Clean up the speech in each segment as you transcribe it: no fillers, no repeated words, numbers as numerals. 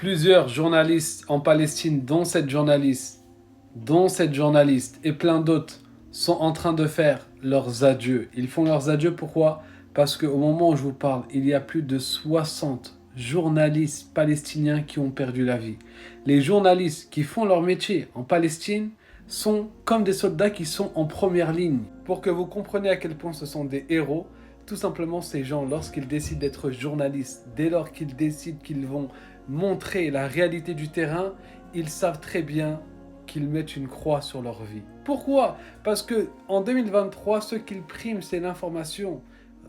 Plusieurs journalistes en Palestine, dont cette journaliste et plein d'autres, sont en train de faire leurs adieux. Ils font leurs adieux, pourquoi? Parce qu'au moment où je vous parle, il y a plus de 60 journalistes palestiniens qui ont perdu la vie. Les journalistes qui font leur métier en Palestine sont comme des soldats qui sont en première ligne. Pour que vous compreniez à quel point ce sont des héros, tout simplement ces gens, lorsqu'ils décident d'être journalistes, dès lors qu'ils décident qu'ils vont montrer la réalité du terrain, ils savent très bien qu'ils mettent une croix sur leur vie. Pourquoi? Parce que en 2023, ce qu'ils priment, c'est l'information.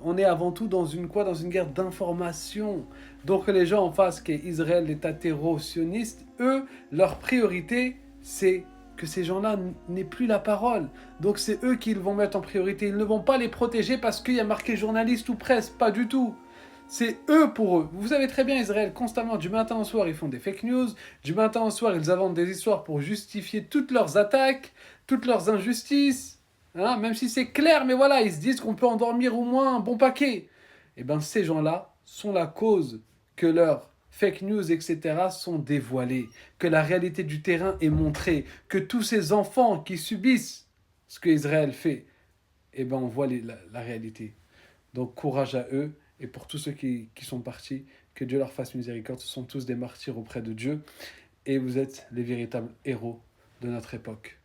On est avant tout dans une quoi? Dans une guerre d'information. Donc les gens en face, qui est Israël, l'État terroriste, eux, leur priorité, c'est que ces gens-là n'aient plus la parole. Donc c'est eux qu'ils vont mettre en priorité. Ils ne vont pas les protéger parce qu'il y a marqué journaliste ou presse, pas du tout. C'est eux pour eux. Vous savez très bien, Israël, constamment, du matin au soir, ils font des fake news. Du matin au soir, ils inventent des histoires pour justifier toutes leurs attaques, toutes leurs injustices. Hein, même si c'est clair, mais voilà, ils se disent qu'on peut endormir au moins un bon paquet. Et bien, ces gens-là sont la cause que leurs fake news, etc., sont dévoilés, que la réalité du terrain est montrée, que tous ces enfants qui subissent ce que Israël fait, eh ben, on voit la réalité. Donc courage à eux, et pour tous ceux qui sont partis, que Dieu leur fasse miséricorde. Ce sont tous des martyrs auprès de Dieu, et vous êtes les véritables héros de notre époque.